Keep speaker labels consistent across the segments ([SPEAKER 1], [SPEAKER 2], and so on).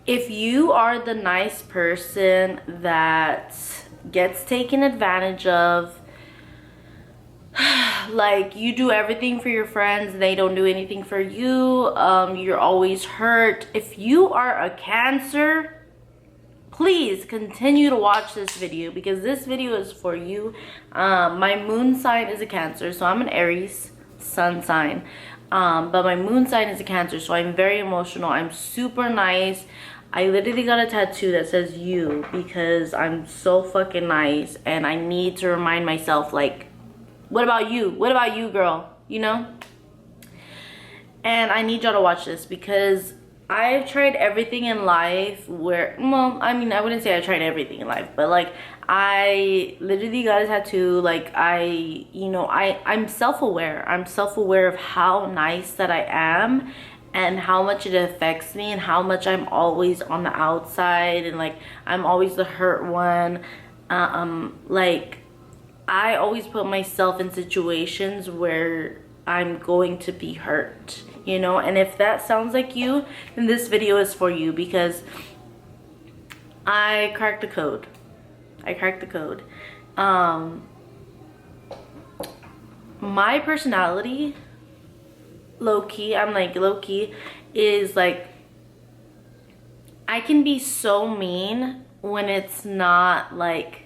[SPEAKER 1] if you are the nice person that gets taken advantage of, like you do everything for your friends, they don't do anything for you, you're always hurt. If you are a Cancer, please continue to watch this video because this video is for you. My moon sign is a Cancer, so I'm an Aries sun sign, but my moon sign is a Cancer, so I'm very emotional. I'm super nice. I literally got a tattoo that says you because I'm so fucking nice, and I need to remind myself, like, what about you? What about you, girl? You know? And I need y'all to watch this because I've tried everything in life where, well, I mean, I wouldn't say I tried everything in life, but like I literally got a tattoo. Like I'm self-aware. I'm self-aware of how nice that I am and how much it affects me and how much I'm always on the outside and like I'm always the hurt one. Like I always put myself in situations where I'm going to be hurt, you know? And if that sounds like you, then this video is for you because I cracked the code. I cracked the code. My personality, low-key, I'm like low-key, is like I can be so mean when it's not like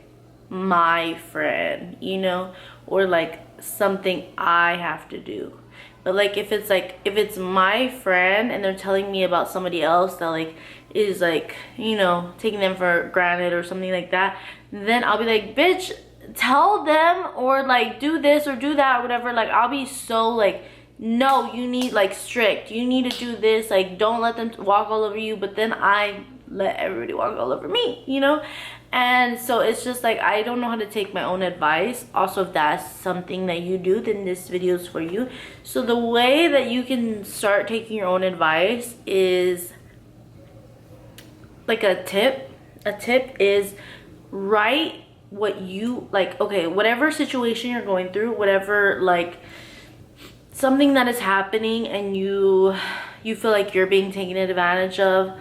[SPEAKER 1] my friend, you know, or like something I have to do. But like if it's my friend and they're telling me about somebody else that like is like, you know, taking them for granted or something like that, then I'll be like, bitch, tell them, or like do this or do that or whatever. Like I'll be so like, no, you need like strict, you need to do this, like don't let them walk all over you. But then I let everybody walk all over me, you know? And so it's just like I don't know how to take my own advice. Also, if that's something that you do, then this video is for you. So the way that you can start taking your own advice is like a tip. A tip is write what you like. Okay, whatever situation you're going through, whatever like something that is happening and you feel like you're being taken advantage of,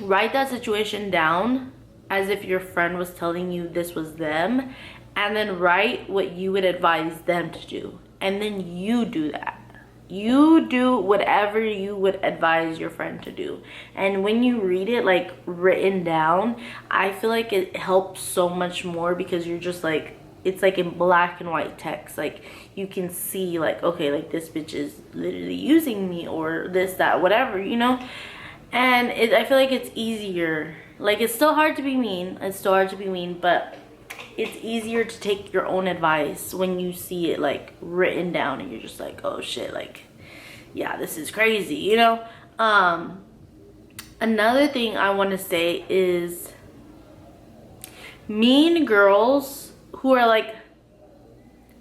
[SPEAKER 1] write that situation down as if your friend was telling you this was them, and then write what you would advise them to do, and then you do that. You do whatever you would advise your friend to do. And when you read it like written down, I feel like it helps so much more because you're just like, it's like in black and white text. Like you can see like, okay, like this bitch is literally using me, or this, that, whatever, you know? And I feel like it's easier. Like it's still hard to be mean. It's still hard to be mean, but it's easier to take your own advice when you see it like written down and you're just like, oh shit, like, yeah, this is crazy, you know? Another thing I want to say is mean girls who are like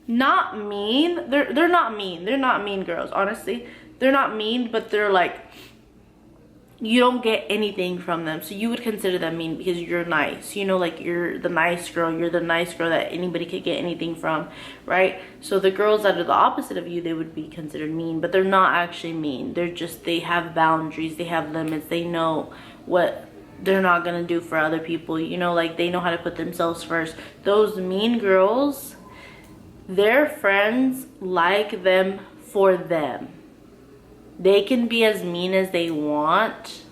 [SPEAKER 1] not mean. They're not mean. They're not mean girls, honestly. They're not mean, but they're like, you don't get anything from them, so you would consider them mean because you're nice, you know, like you're the nice girl. You're the nice girl that anybody could get anything from, right? So the girls that are the opposite of you, they would be considered mean, but they're not actually mean. They're just, they have boundaries, they have limits, they know what they're not gonna do for other people, you know, like they know how to put themselves first. Those mean girls, their friends like them for them. They can be as mean as they want,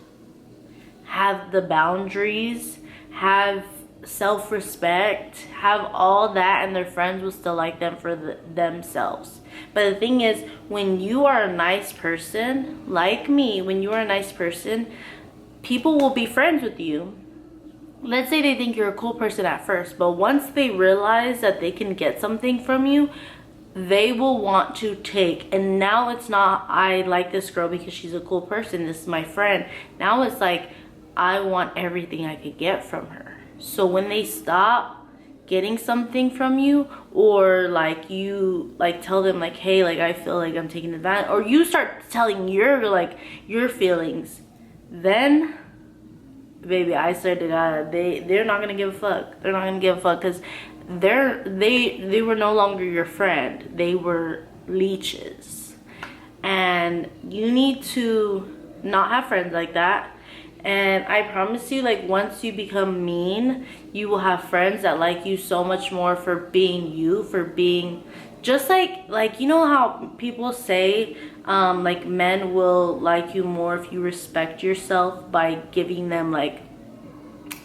[SPEAKER 1] have the boundaries, have self-respect, have all that, and their friends will still like them for themselves. But the thing is, when you are a nice person, like me, when you are a nice person, people will be friends with you. Let's say they think you're a cool person at first, but once they realize that they can get something from you, they will want to take. And now it's not, I like this girl because she's a cool person, this is my friend. Now it's like, I want everything I could get from her. So when they stop getting something from you, or like you like tell them like, hey, like I feel like I'm taking advantage, or you start telling your feelings, then baby, I swear to God, they're not gonna give a fuck. They're not gonna give a fuck because they were no longer your friend. They were leeches. And you need to not have friends like that. And I promise you, like, once you become mean, you will have friends that like you so much more for being you, for being just like you know how people say like men will like you more if you respect yourself by giving them like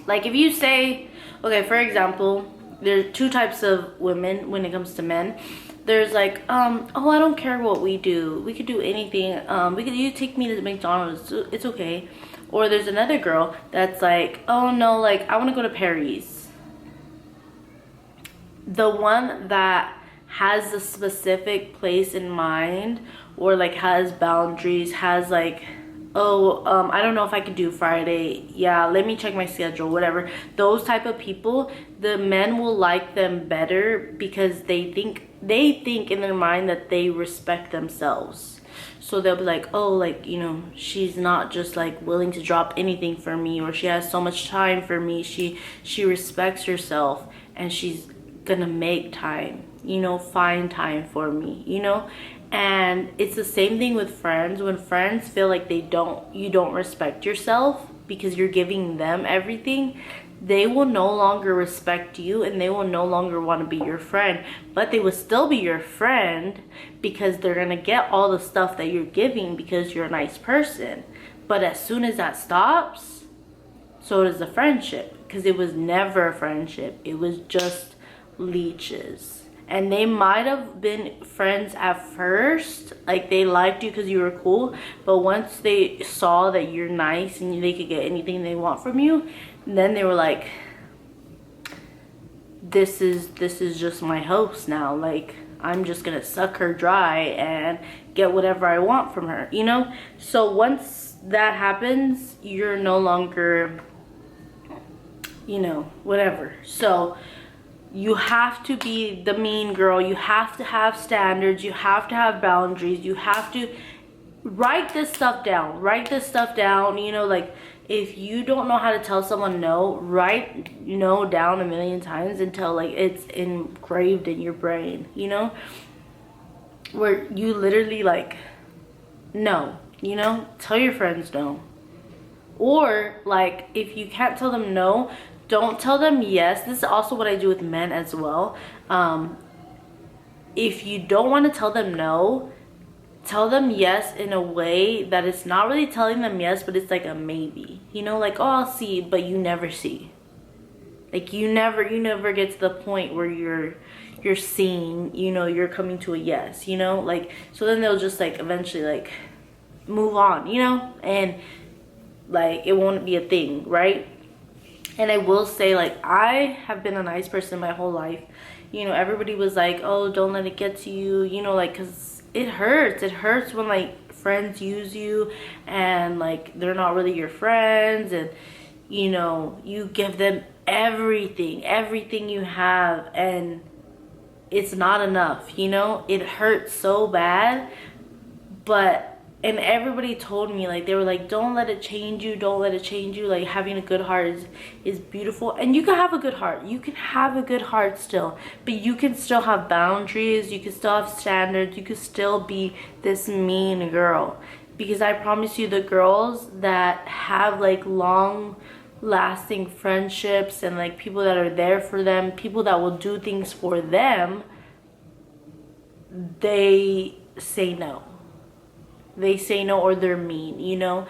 [SPEAKER 1] if you say, okay, for example, there's two types of women when it comes to men. There's like, oh, I don't care what we do. We could do anything. You take me to McDonald's. It's okay. Or there's another girl that's like, oh no, like I want to go to Paris. The one that has a specific place in mind, or like has boundaries, has like, oh, I don't know if I could do Friday. Yeah, let me check my schedule, whatever. Those type of people, the men will like them better because they think in their mind that they respect themselves. So they'll be like, oh, like, you know, she's not just like willing to drop anything for me, or she has so much time for me. She respects herself and she's gonna make time, you know, find time for me, you know. And it's the same thing with friends. When friends feel like you don't respect yourself because you're giving them everything, they will no longer respect you and they will no longer want to be your friend. But they will still be your friend because they're gonna get all the stuff that you're giving because you're a nice person. But as soon as that stops, so does the friendship, because it was never a friendship. It was just leeches. And they might have been friends at first, like they liked you because you were cool, but once they saw that you're nice and they could get anything they want from you, then they were like, this is just my host now. Like, I'm just gonna suck her dry and get whatever I want from her, you know. So once that happens, you're no longer, you know, whatever. So you have to be the mean girl. You have to have standards. You have to have boundaries. You have to write this stuff down. Write this stuff down. You know, like if you don't know how to tell someone no, write no down a million times until like it's engraved in your brain, you know, where you literally like, no, you know, tell your friends no. Or like if you can't tell them no, don't tell them yes. This is also what I do with men as well. If you don't want to tell them no, tell them yes in a way that it's not really telling them yes, but it's like a maybe. You know, like, oh, I'll see, but you never see. Like you never get to the point where you're seeing, you know, you're coming to a yes, you know? Like, so then they'll just like eventually like move on, you know? And like it won't be a thing, right? And I will say, like, I have been a nice person my whole life. You know, everybody was like, oh, don't let it get to you, you know, like, because it hurts. It hurts when, like, friends use you and, like, they're not really your friends. And, you know, you give them everything you have, and it's not enough, you know? It hurts so bad. But and everybody told me, like, they were like, don't let it change you, don't let it change you. Like, having a good heart is beautiful. And you can have a good heart. You can have a good heart still. But you can still have boundaries. You can still have standards. You can still be this mean girl. Because I promise you, the girls that have, like, long lasting friendships and, like, people that are there for them, people that will do things for them, they say no. They say no, or they're mean, you know?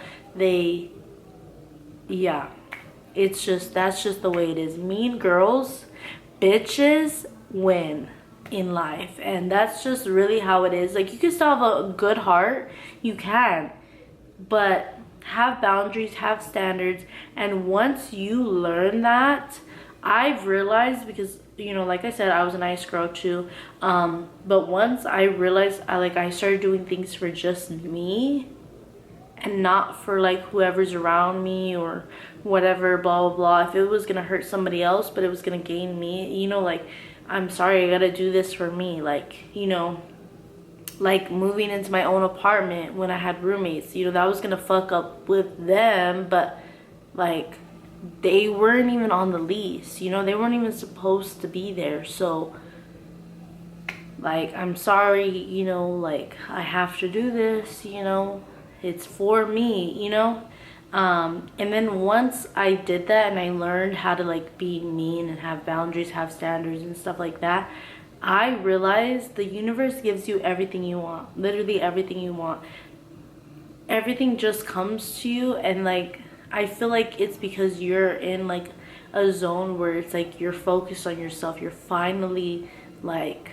[SPEAKER 1] Yeah. It's just, that's just the way it is. Mean girls, bitches win in life. And that's just really how it is. Like, you can still have a good heart. You can. But have boundaries, have standards. And once you learn that, I've realized, because, you know, like I said, I was a nice girl too. But once I realized, I started doing things for just me and not for like whoever's around me or whatever, blah, blah, blah. If it was gonna hurt somebody else, but it was gonna gain me, you know, like, I'm sorry, I gotta do this for me. Like, you know, like moving into my own apartment when I had roommates, you know, that was gonna fuck up with them, but like, they weren't even on the lease, you know, they weren't even supposed to be there. So like, I'm sorry, you know, like, I have to do this, you know, it's for me, you know. And then once I did that and I learned how to like be mean and have boundaries, have standards and stuff like that, I realized the universe gives you everything you want, literally everything you want. Everything just comes to you, and like I feel like it's because you're in like a zone where it's like you're focused on yourself. You're finally like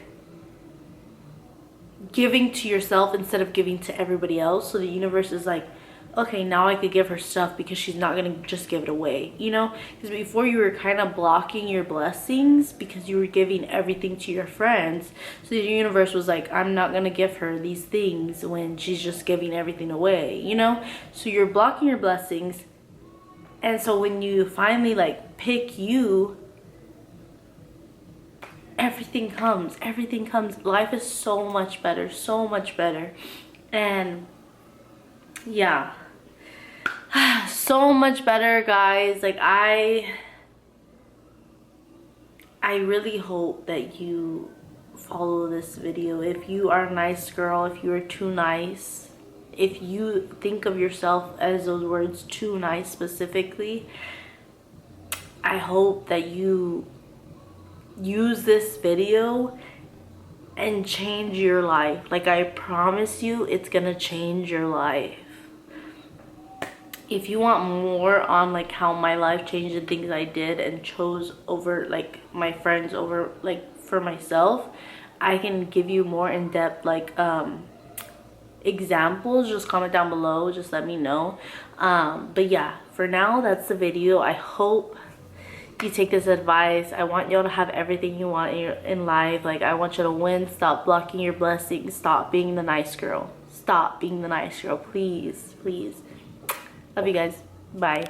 [SPEAKER 1] giving to yourself instead of giving to everybody else. So the universe is like, okay, now I could give her stuff because she's not gonna just give it away, you know? Because before you were kind of blocking your blessings because you were giving everything to your friends. So the universe was like, I'm not gonna give her these things when she's just giving everything away, you know? So you're blocking your blessings. And so when you finally like pick you, everything comes. Everything comes. Life is so much better, so much better. And yeah, so much better, guys. Like I really hope that you follow this video. If you are a nice girl, if you are too nice, if you think of yourself as those words too nice specifically, I hope that you use this video and change your life. Like I promise you, it's gonna change your life. If you want more on like how my life changed and things I did and chose over like my friends over like for myself, I can give you more in-depth like examples. Just comment down below, just let me know. But yeah, for now that's the video. I hope you take this advice. I want y'all to have everything you want in life. Like I want you to win. Stop blocking your blessings. Stop being the nice girl. Stop being the nice girl, please, please. Love you guys. Bye.